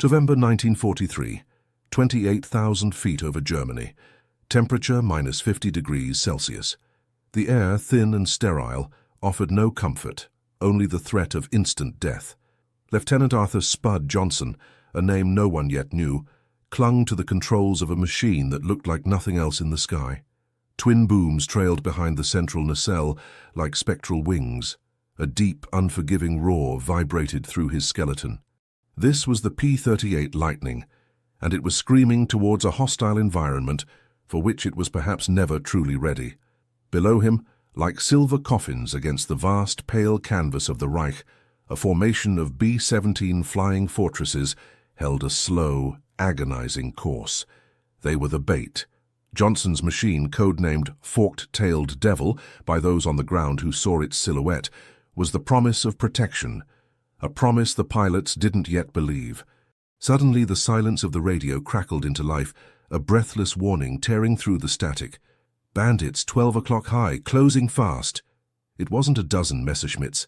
November 1943, 28,000 feet over Germany. Temperature minus 50 degrees Celsius. The air, thin and sterile, offered no comfort, only the threat of instant death. Lieutenant Arthur "Spud" Johnson, a name no one yet knew, clung to the controls of a machine that looked like nothing else in the sky. Twin booms trailed behind the central nacelle like spectral wings. A deep, unforgiving roar vibrated through his skeleton. This was the P-38 Lightning, and it was screaming towards a hostile environment for which it was perhaps never truly ready. Below him, like silver coffins against the vast, pale canvas of the Reich, a formation of B-17 flying fortresses held a slow, agonizing course. They were the bait. Johnson's machine, codenamed Forked-Tailed Devil by those on the ground who saw its silhouette, was the promise of protection, a promise the pilots didn't yet believe. Suddenly the silence of the radio crackled into life, a breathless warning tearing through the static. Bandits 12 o'clock high, closing fast. It wasn't a dozen Messerschmitts.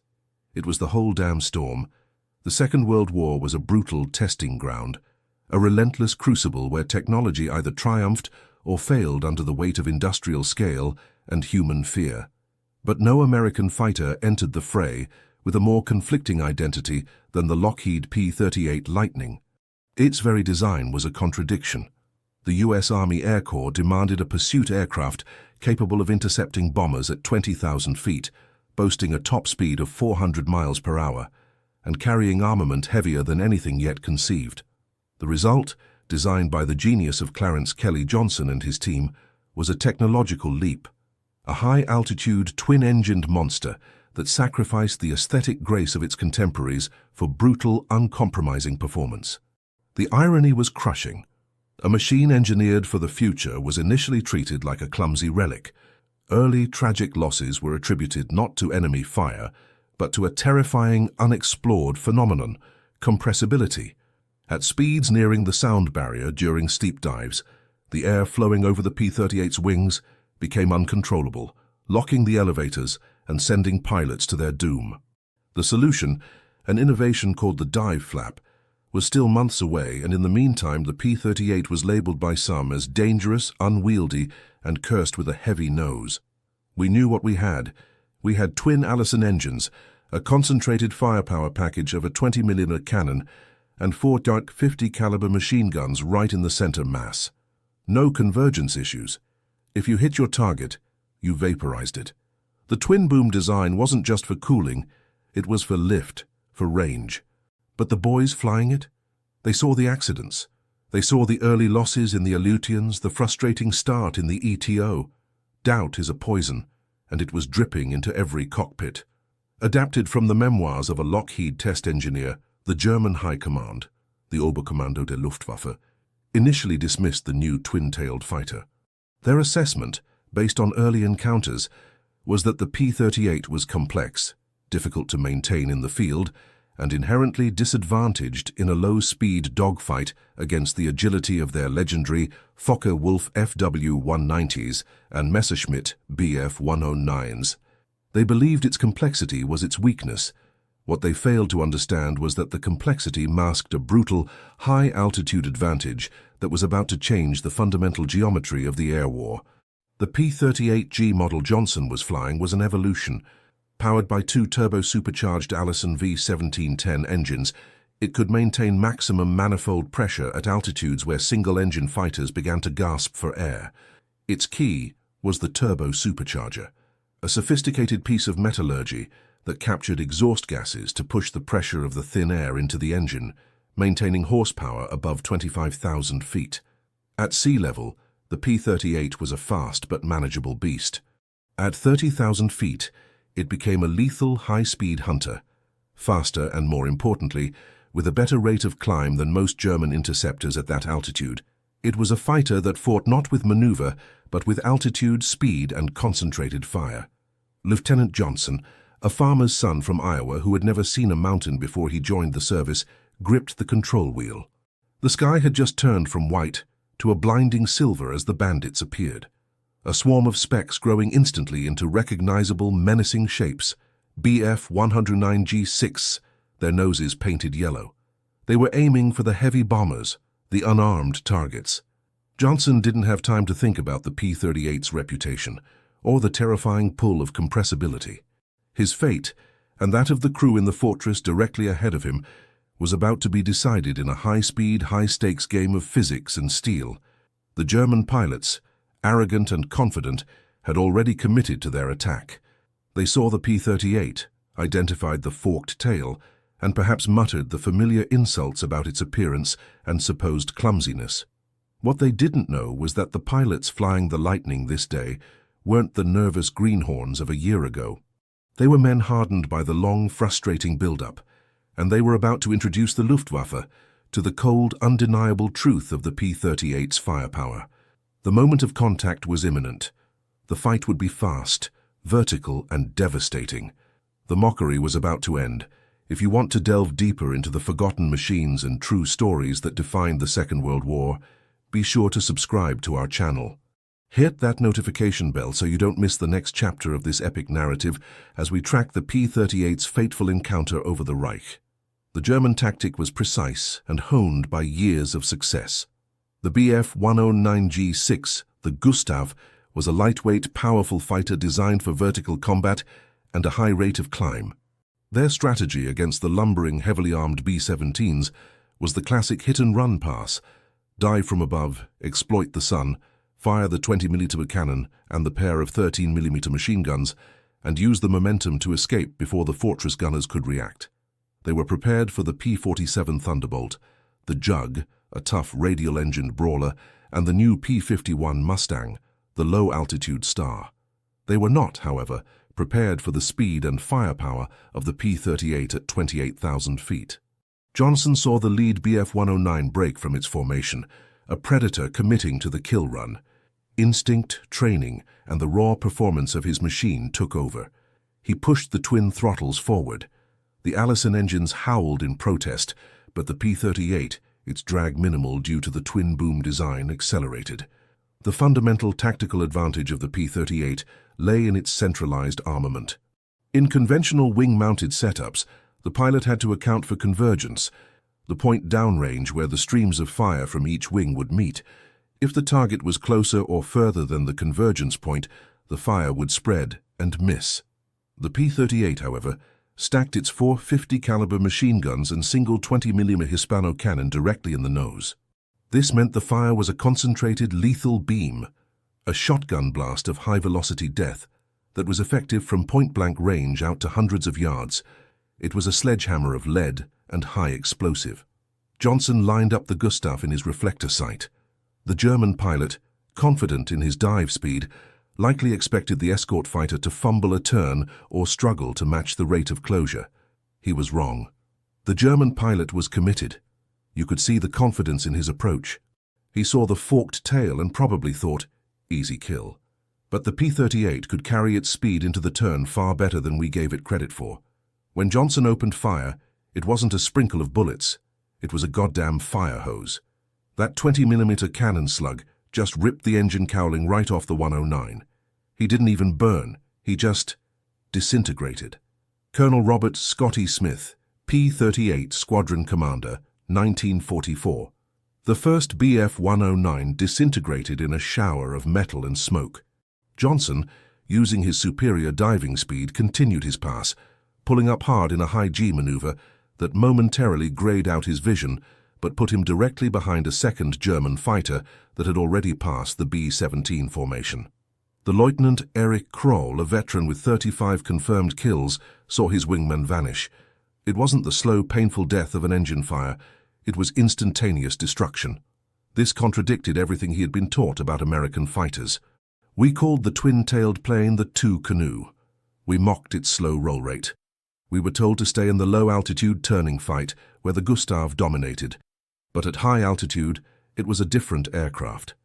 It was the whole damn storm. The Second World War was a brutal testing ground, a relentless crucible where technology either triumphed or failed under the weight of industrial scale and human fear. But no American fighter entered the fray with a more conflicting identity than the Lockheed P-38 Lightning. Its very design was a contradiction. The U.S. Army Air Corps demanded a pursuit aircraft capable of intercepting bombers at 20,000 feet, boasting a top speed of 400 miles per hour, and carrying armament heavier than anything yet conceived. The result, designed by the genius of Clarence Kelly Johnson and his team, was a technological leap. A high-altitude, twin-engined monster that sacrificed the aesthetic grace of its contemporaries for brutal, uncompromising performance. The irony was crushing. A machine engineered for the future was initially treated like a clumsy relic. Early tragic losses were attributed not to enemy fire, but to a terrifying, unexplored phenomenon, compressibility. At speeds nearing the sound barrier during steep dives, the air flowing over the P-38's wings became uncontrollable, locking the elevators and sending pilots to their doom. The solution, an innovation called the dive flap, was still months away, and in the meantime the P-38 was labeled by some as dangerous, unwieldy, and cursed with a heavy nose. We knew what we had. We had twin Allison engines, a concentrated firepower package of a 20mm cannon, and 4 .50 caliber machine guns right in the center mass. No convergence issues. If you hit your target, you vaporized it. The twin-boom design wasn't just for cooling, it was for lift, for range. But the boys flying it? They saw the accidents. They saw the early losses in the Aleutians, the frustrating start in the ETO. Doubt is a poison, and it was dripping into every cockpit. Adapted from the memoirs of a Lockheed test engineer, the German High Command, the Oberkommando der Luftwaffe, initially dismissed the new twin-tailed fighter. Their assessment, based on early encounters, was that the P-38 was complex, difficult to maintain in the field, and inherently disadvantaged in a low-speed dogfight against the agility of their legendary Focke-Wulf FW-190s and Messerschmitt Bf-109s. They believed its complexity was its weakness. What they failed to understand was that the complexity masked a brutal, high-altitude advantage that was about to change the fundamental geometry of the air war. The P-38G model Johnson was flying was an evolution. Powered by 2 turbo-supercharged Allison V1710 engines, it could maintain maximum manifold pressure at altitudes where single-engine fighters began to gasp for air. Its key was the turbo-supercharger, a sophisticated piece of metallurgy that captured exhaust gases to push the pressure of the thin air into the engine, maintaining horsepower above 25,000 feet. At sea level, the P-38 was a fast but manageable beast. At 30,000 feet, it became a lethal high-speed hunter, faster and, more importantly, with a better rate of climb than most German interceptors at that altitude. It was a fighter that fought not with maneuver, but with altitude, speed, and concentrated fire. Lieutenant Johnson, a farmer's son from Iowa who had never seen a mountain before he joined the service, gripped the control wheel. The sky had just turned from white to a blinding silver as the bandits appeared. A swarm of specks growing instantly into recognizable, menacing shapes. Bf-109G6, their noses painted yellow. They were aiming for the heavy bombers, the unarmed targets. Johnson didn't have time to think about the P-38's reputation or the terrifying pull of compressibility. His fate, and that of the crew in the fortress directly ahead of him, was about to be decided in a high-speed, high-stakes game of physics and steel. The German pilots, arrogant and confident, had already committed to their attack. They saw the P-38, identified the forked tail, and perhaps muttered the familiar insults about its appearance and supposed clumsiness. What they didn't know was that the pilots flying the Lightning this day weren't the nervous greenhorns of a year ago. They were men hardened by the long, frustrating build-up, and they were about to introduce the Luftwaffe to the cold, undeniable truth of the P-38's firepower. The moment of contact was imminent. The fight would be fast, vertical, and devastating. The mockery was about to end. If you want to delve deeper into the forgotten machines and true stories that defined the Second World War, be sure to subscribe to our channel. Hit that notification bell so you don't miss the next chapter of this epic narrative as we track the P-38's fateful encounter over the Reich. The German tactic was precise and honed by years of success. The Bf 109G6, the Gustav, was a lightweight, powerful fighter designed for vertical combat and a high rate of climb. Their strategy against the lumbering, heavily armed B-17s was the classic hit-and-run pass: dive from above, exploit the sun, fire the 20mm cannon and the pair of 13mm machine guns, and use the momentum to escape before the fortress gunners could react. They were prepared for the P-47 Thunderbolt, the Jug, a tough radial-engined brawler, and the new P-51 Mustang, the low-altitude Star. They were not, however, prepared for the speed and firepower of the P-38 at 28,000 feet. Johnson saw the lead Bf 109 break from its formation, a predator committing to the kill run. Instinct, training, and the raw performance of his machine took over. He pushed the twin throttles forward. The Allison engines howled in protest, but the P-38, its drag minimal due to the twin-boom design, accelerated. The fundamental tactical advantage of the P-38 lay in its centralized armament. In conventional wing-mounted setups, the pilot had to account for convergence, the point downrange where the streams of fire from each wing would meet. If the target was closer or further than the convergence point, the fire would spread and miss. The P-38, however, stacked its 450 caliber machine guns and single 20mm Hispano cannon directly in the nose. This meant the fire was a concentrated, lethal beam, a shotgun blast of high-velocity death that was effective from point-blank range out to hundreds of yards. It was a sledgehammer of lead and high explosive. Johnson lined up the Gustav in his reflector sight. The German pilot, confident in his dive speed, likely expected the escort fighter to fumble a turn or struggle to match the rate of closure. He was wrong. The German pilot was committed. You could see the confidence in his approach. He saw the forked tail and probably thought, easy kill. But the P-38 could carry its speed into the turn far better than we gave it credit for. When Johnson opened fire, it wasn't a sprinkle of bullets. It was a goddamn fire hose. That 20mm cannon slug just ripped the engine cowling right off the 109. He didn't even burn, he just disintegrated. Colonel Robert Scotty Smith, P-38 Squadron Commander, 1944. The first Bf 109 disintegrated in a shower of metal and smoke. Johnson, using his superior diving speed, continued his pass, pulling up hard in a high G maneuver that momentarily grayed out his vision but put him directly behind a second German fighter that had already passed the B-17 formation. The Lieutenant Erich Kroll, a veteran with 35 confirmed kills, saw his wingman vanish. It wasn't the slow, painful death of an engine fire. It was instantaneous destruction. This contradicted everything he had been taught about American fighters. We called the twin-tailed plane the two-canoe. We mocked its slow roll rate. We were told to stay in the low-altitude turning fight, where the Gustav dominated. But at high altitude, it was a different aircraft.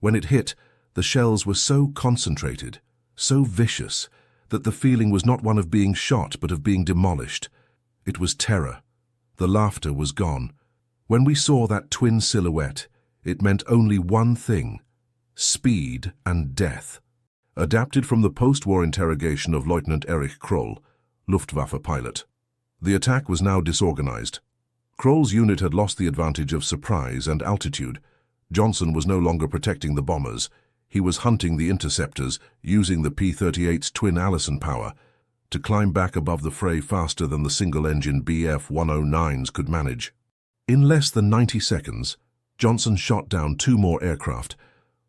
When it hit, the shells were so concentrated, so vicious, that the feeling was not one of being shot but of being demolished. It was terror. The laughter was gone. When we saw that twin silhouette, it meant only one thing: speed and death. Adapted from the post-war interrogation of Lieutenant Erich Kroll, Luftwaffe pilot. The attack was now disorganized. Kroll's unit had lost the advantage of surprise and altitude. Johnson was no longer protecting the bombers. He was hunting the interceptors, using the P-38's twin Allison power to climb back above the fray faster than the single-engine Bf-109s could manage. In less than 90 seconds, Johnson shot down 2 more aircraft,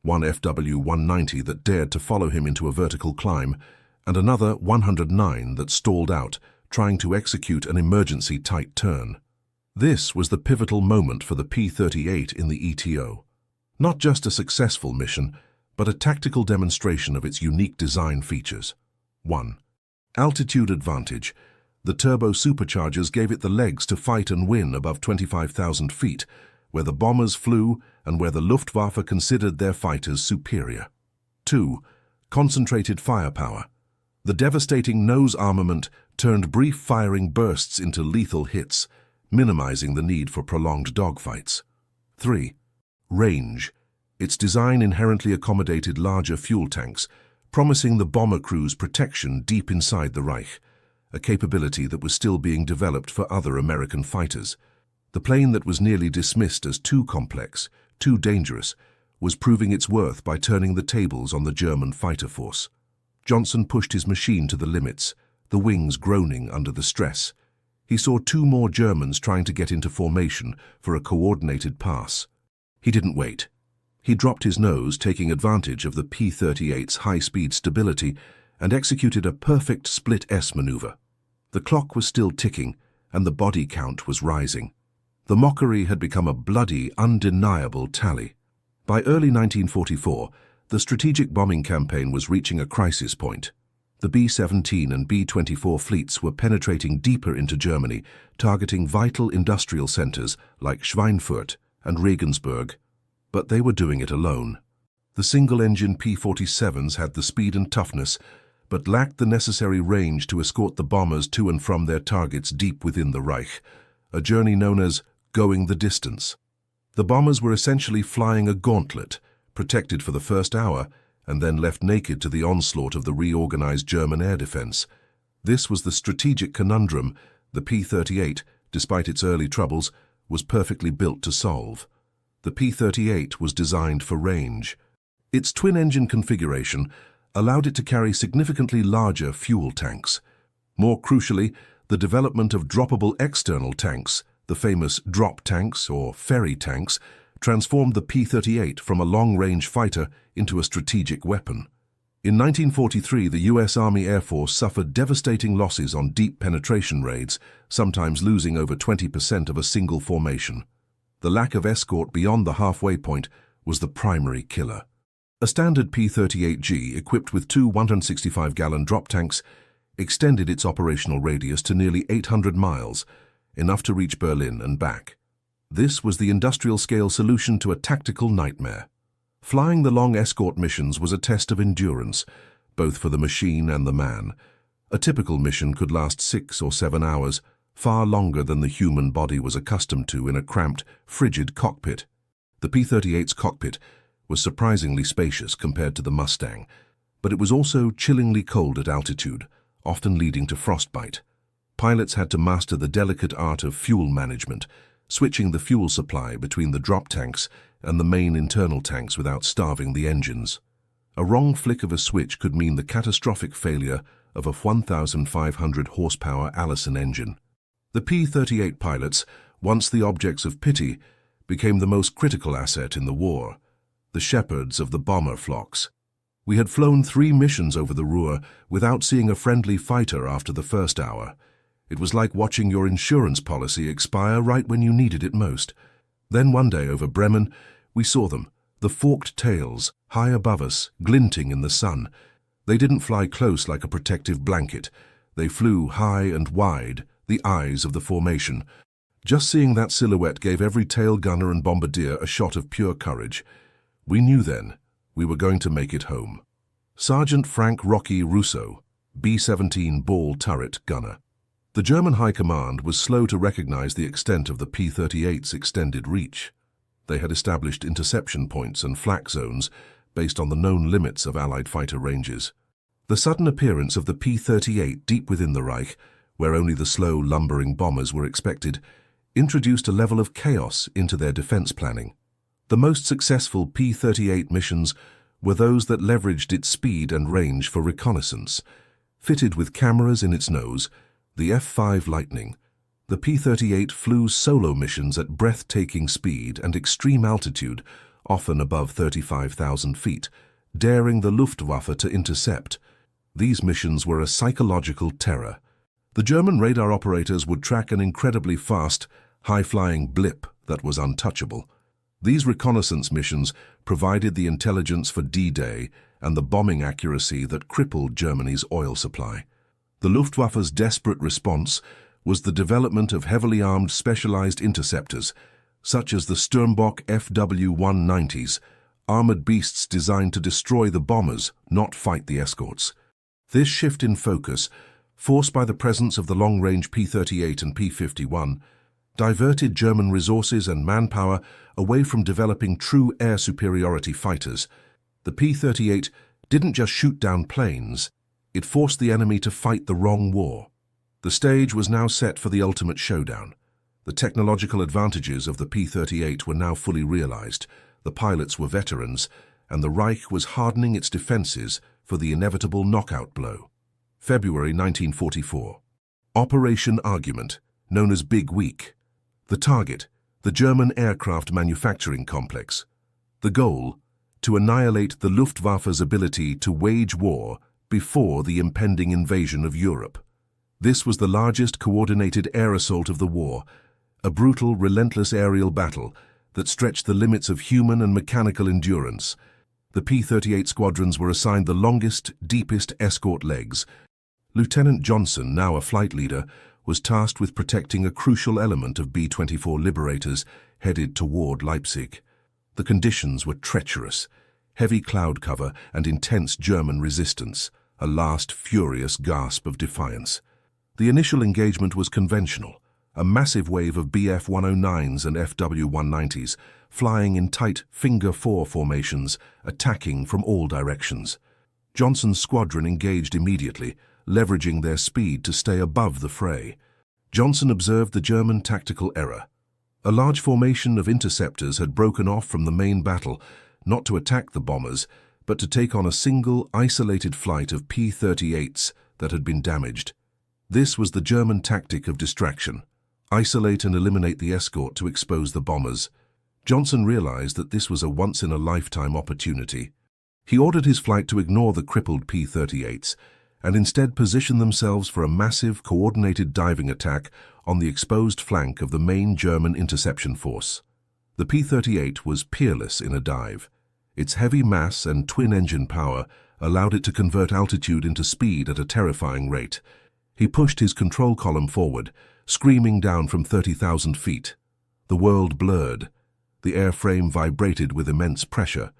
one FW-190 that dared to follow him into a vertical climb, and another 109 that stalled out, trying to execute an emergency tight turn. This was the pivotal moment for the P-38 in the ETO. Not just a successful mission, but a tactical demonstration of its unique design features. 1. Altitude advantage. The turbo superchargers gave it the legs to fight and win above 25,000 feet, where the bombers flew and where the Luftwaffe considered their fighters superior. 2. Concentrated firepower. The devastating nose armament turned brief firing bursts into lethal hits, minimizing the need for prolonged dogfights. 3. Range. Its design inherently accommodated larger fuel tanks, promising the bomber crews protection deep inside the Reich, a capability that was still being developed for other American fighters. The plane that was nearly dismissed as too complex, too dangerous, was proving its worth by turning the tables on the German fighter force. Johnson pushed his machine to the limits, the wings groaning under the stress. He saw 2 more Germans trying to get into formation for a coordinated pass. He didn't wait. He dropped his nose, taking advantage of the P-38's high-speed stability, and executed a perfect split S maneuver. The clock was still ticking, and the body count was rising. The mockery had become a bloody, undeniable tally. By early 1944, the strategic bombing campaign was reaching a crisis point. The B-17 and B-24 fleets were penetrating deeper into Germany, targeting vital industrial centers like Schweinfurt and Regensburg. But they were doing it alone. The single-engine P-47's had the speed and toughness, but lacked the necessary range to escort the bombers to and from their targets deep within the Reich, a journey known as going the distance. The bombers were essentially flying a gauntlet, protected for the first hour, and then left naked to the onslaught of the reorganized German air defense. This was the strategic conundrum the P-38, despite its early troubles, was perfectly built to solve. The P-38 was designed for range. Its twin-engine configuration allowed it to carry significantly larger fuel tanks. More crucially, the development of droppable external tanks, the famous drop tanks or ferry tanks, transformed the P-38 from a long-range fighter into a strategic weapon. In 1943, the U.S. Army Air Force suffered devastating losses on deep penetration raids, sometimes losing over 20% of a single formation. The lack of escort beyond the halfway point was the primary killer. A standard P-38G, equipped with 2 165-gallon drop tanks, extended its operational radius to nearly 800 miles, enough to reach Berlin and back. This was the industrial-scale solution to a tactical nightmare. Flying the long escort missions was a test of endurance, both for the machine and the man. A typical mission could last 6 or 7 hours, far longer than the human body was accustomed to in a cramped, frigid cockpit. The P-38's cockpit was surprisingly spacious compared to the Mustang, but it was also chillingly cold at altitude, often leading to frostbite. Pilots had to master the delicate art of fuel management, switching the fuel supply between the drop tanks and the main internal tanks without starving the engines. A wrong flick of a switch could mean the catastrophic failure of a 1,500 horsepower Allison engine. The P-38 pilots, once the objects of pity, became the most critical asset in the war, the shepherds of the bomber flocks. We had flown 3 missions over the Ruhr without seeing a friendly fighter after the first hour. It was like watching your insurance policy expire right when you needed it most. Then one day over Bremen, we saw them, the forked tails, high above us, glinting in the sun. They didn't fly close like a protective blanket. They flew high and wide, the eyes of the formation. Just seeing that silhouette gave every tail gunner and bombardier a shot of pure courage. We knew then we were going to make it home. Sergeant Frank Rocky Russo, B-17 ball turret gunner. The German High Command was slow to recognize the extent of the P-38's extended reach. They had established interception points and flak zones based on the known limits of Allied fighter ranges. The sudden appearance of the P-38 deep within the Reich, where only the slow, lumbering bombers were expected, introduced a level of chaos into their defense planning. The most successful P-38 missions were those that leveraged its speed and range for reconnaissance. Fitted with cameras in its nose, the F-5 Lightning, the P-38 flew solo missions at breathtaking speed and extreme altitude, often above 35,000 feet, daring the Luftwaffe to intercept. These missions were a psychological terror. The German radar operators would track an incredibly fast, high-flying blip that was untouchable. These reconnaissance missions provided the intelligence for D-Day and the bombing accuracy that crippled Germany's oil supply. The Luftwaffe's desperate response was the development of heavily armed specialized interceptors, such as the Sturmbok FW-190s, armored beasts designed to destroy the bombers, not fight the escorts. This shift in focus, forced by the presence of the long-range P-38 and P-51, diverted German resources and manpower away from developing true air superiority fighters. The P-38 didn't just shoot down planes, it forced the enemy to fight the wrong war. The stage was now set for the ultimate showdown. The technological advantages of the P-38 were now fully realized, the pilots were veterans, and the Reich was hardening its defenses for the inevitable knockout blow. February 1944. Operation Argument, known as Big Week. The target, the German aircraft manufacturing complex. The goal, to annihilate the Luftwaffe's ability to wage war before the impending invasion of Europe. This was the largest coordinated air assault of the war, a brutal, relentless aerial battle that stretched the limits of human and mechanical endurance. The P-38 squadrons were assigned the longest, deepest escort legs. Lieutenant Johnson, now a flight leader, was tasked with protecting a crucial element of B-24 liberators headed toward Leipzig. The conditions were treacherous, heavy cloud cover and intense German resistance, a last furious gasp of defiance. The initial engagement was conventional, a massive wave of Bf-109s and FW-190s, flying in tight finger-4 formations, attacking from all directions. Johnson's squadron engaged immediately, leveraging their speed to stay above the fray. Johnson observed the German tactical error. A large formation of interceptors had broken off from the main battle, not to attack the bombers, but to take on a single, isolated flight of P-38's that had been damaged. This was the German tactic of distraction. Isolate and eliminate the escort to expose the bombers. Johnson realized that this was a once-in-a-lifetime opportunity. He ordered his flight to ignore the crippled P-38's and instead position themselves for a massive, coordinated diving attack on the exposed flank of the main German interception force. The P-38 was peerless in a dive. Its heavy mass and twin-engine power allowed it to convert altitude into speed at a terrifying rate. He pushed his control column forward, screaming down from 30,000 feet. The world blurred. The airframe vibrated with immense pressure.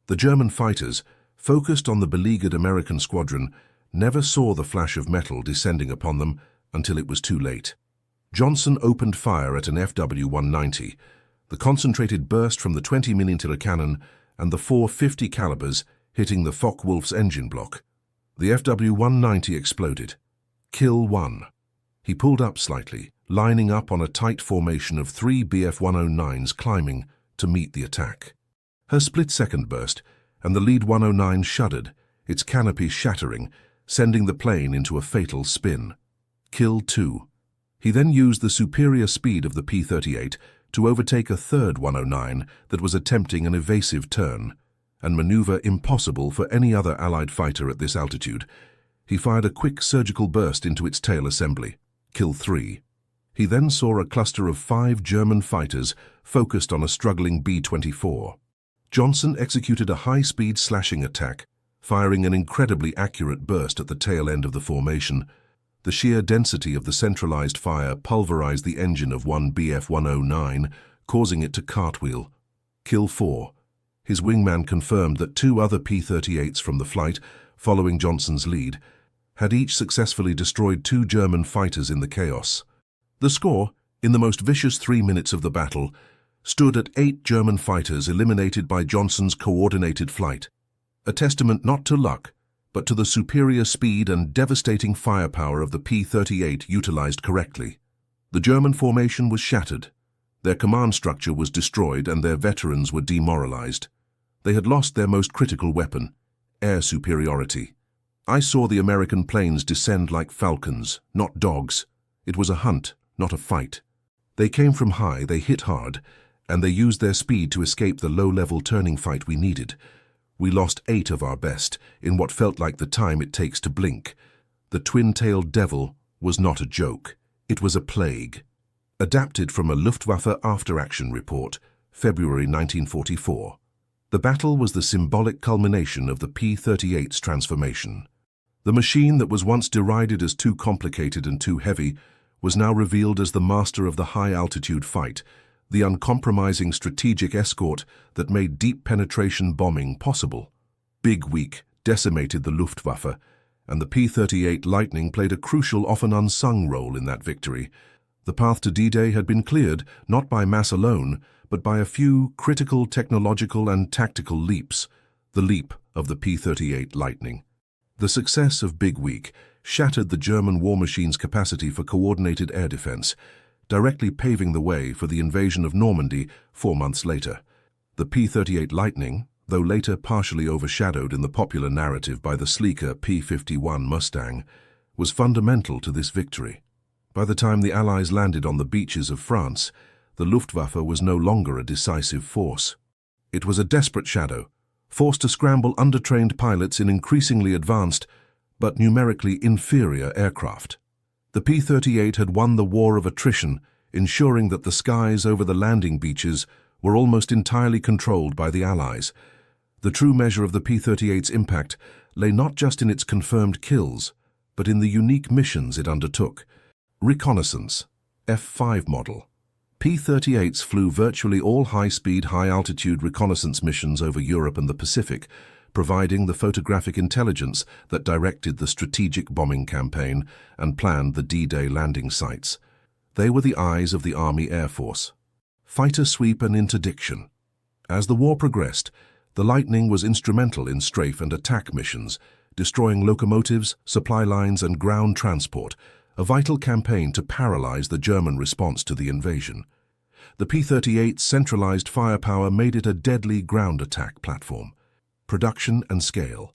The German fighters, focused on the beleaguered American squadron, never saw the flash of metal descending upon them until it was too late. Johnson opened fire at an FW-190. The concentrated burst from the 20mm cannon and the 450 calibers hitting the Focke-Wulf's engine block. The FW-190 exploded. Kill 1. He pulled up slightly, lining up on a tight formation of 3 Bf-109s climbing to meet the attack. Her split-second burst, and the lead 109 shuddered, its canopy shattering, sending the plane into a fatal spin. Kill 2. He then used the superior speed of the P-38 to overtake a third 109 that was attempting an evasive turn, and maneuver impossible for any other Allied fighter at this altitude. He fired a quick surgical burst into its tail assembly. Kill 3. He then saw a cluster of 5 German fighters focused on a struggling B-24. Johnson executed a high-speed slashing attack, firing an incredibly accurate burst at the tail end of the formation. The sheer density of the centralized fire pulverized the engine of one Bf-109, causing it to cartwheel. Kill 4. His wingman confirmed that 2 other P-38's from the flight, following Johnson's lead, had each successfully destroyed 2 German fighters in the chaos. The score, in the most vicious 3 minutes of the battle, stood at 8 German fighters eliminated by Johnson's coordinated flight, a testament not to luck, but to the superior speed and devastating firepower of the P-38 utilized correctly. The German formation was shattered. Their command structure was destroyed and their veterans were demoralized. They had lost their most critical weapon, air superiority. I saw the American planes descend like falcons, not dogs. It was a hunt, not a fight. They came from high, they hit hard, and they used their speed to escape the low-level turning fight we needed. We lost 8 of our best in what felt like the time it takes to blink. The twin-tailed devil was not a joke. It was a plague. Adapted from a Luftwaffe after-action report, February 1944. The battle was the symbolic culmination of the P-38's transformation. The machine that was once derided as too complicated and too heavy was now revealed as the master of the high-altitude fight, the uncompromising strategic escort that made deep penetration bombing possible. Big Week decimated the Luftwaffe, and the P-38 Lightning played a crucial, often unsung role in that victory. The path to D-Day had been cleared, not by mass alone, but by a few critical technological and tactical leaps, the leap of the P-38 Lightning. The success of Big Week shattered the German war machine's capacity for coordinated air defense, directly paving the way for the invasion of Normandy 4 months later. The P-38 Lightning, though later partially overshadowed in the popular narrative by the sleeker P-51 Mustang, was fundamental to this victory. By the time the Allies landed on the beaches of France, the Luftwaffe was no longer a decisive force. It was a desperate shadow, forced to scramble undertrained pilots in increasingly advanced, but numerically inferior aircraft. The P-38 had won the war of attrition, ensuring that the skies over the landing beaches were almost entirely controlled by the Allies. The true measure of the P-38's impact lay not just in its confirmed kills, but in the unique missions it undertook. Reconnaissance, F-5 model. P-38's flew virtually all high-speed, high-altitude reconnaissance missions over Europe and the Pacific, providing the photographic intelligence that directed the strategic bombing campaign and planned the D-Day landing sites. They were the eyes of the Army Air Force. Fighter sweep and interdiction. As the war progressed, the Lightning was instrumental in strafe and attack missions, destroying locomotives, supply lines, and ground transport, a vital campaign to paralyze the German response to the invasion. The P-38's centralized firepower made it a deadly ground attack platform. Production and scale.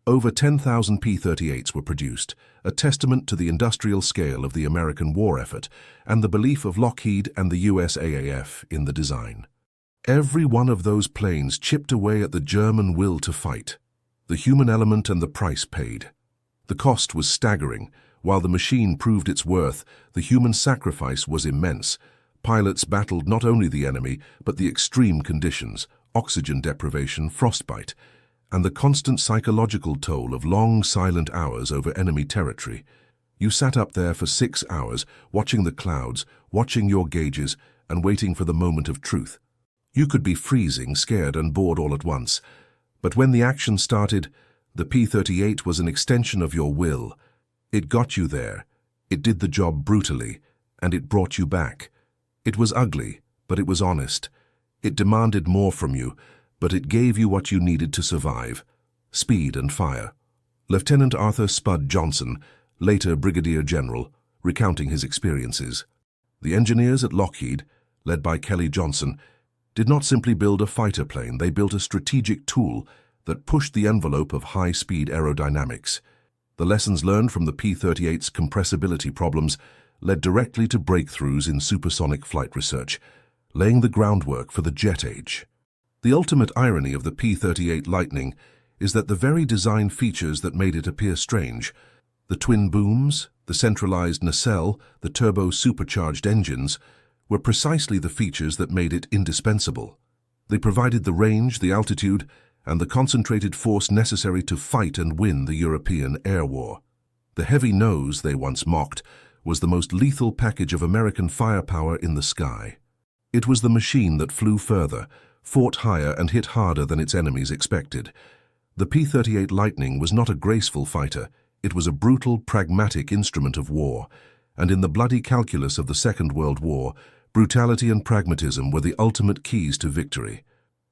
Over 10,000 P-38's were produced, a testament to the industrial scale of the American war effort and the belief of Lockheed and the USAAF in the design. Every one of those planes chipped away at the German will to fight. The human element and the price paid. The cost was staggering. While the machine proved its worth, the human sacrifice was immense. Pilots battled not only the enemy, but the extreme conditions, oxygen deprivation, frostbite, and the constant psychological toll of long, silent hours over enemy territory. You sat up there for 6 hours, watching the clouds, watching your gauges, and waiting for the moment of truth. You could be freezing, scared, and bored all at once. But when the action started, the P-38 was an extension of your will. It got you there. It did the job brutally, and it brought you back. It was ugly, but it was honest. It demanded more from you, but it gave you what you needed to survive: speed and fire. Lieutenant Arthur Spud Johnson, later Brigadier General, recounting his experiences. The engineers at Lockheed, led by Kelly Johnson, did not simply build a fighter plane, they built a strategic tool that pushed the envelope of high-speed aerodynamics. The lessons learned from the P-38's compressibility problems led directly to breakthroughs in supersonic flight research, laying the groundwork for the jet age. The ultimate irony of the P-38 Lightning is that the very design features that made it appear strange, the twin booms, the centralized nacelle, the turbo-supercharged engines, were precisely the features that made it indispensable. They provided the range, the altitude, and the concentrated force necessary to fight and win the European air war. The heavy nose they once mocked was the most lethal package of American firepower in the sky. It was the machine that flew further, fought higher, and hit harder than its enemies expected. The P-38 Lightning was not a graceful fighter, it was a brutal, pragmatic instrument of war, and in the bloody calculus of the Second World War, brutality and pragmatism were the ultimate keys to victory.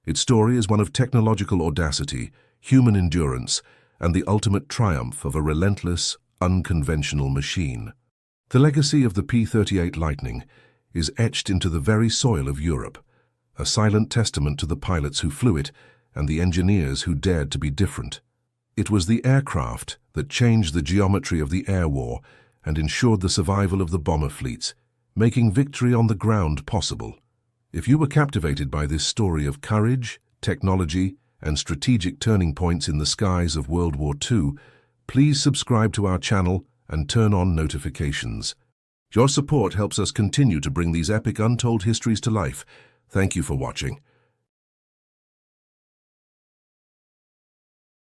Its story is one of technological audacity, human endurance, and the ultimate triumph of a relentless, unconventional machine. The legacy of the P-38 Lightning is etched into the very soil of Europe, a silent testament to the pilots who flew it and the engineers who dared to be different. It was the aircraft that changed the geometry of the air war and ensured the survival of the bomber fleets, making victory on the ground possible. If you were captivated by this story of courage, technology, and strategic turning points in the skies of World War II, please subscribe to our channel and turn on notifications. Your support helps us continue to bring these epic untold histories to life. Thank you for watching.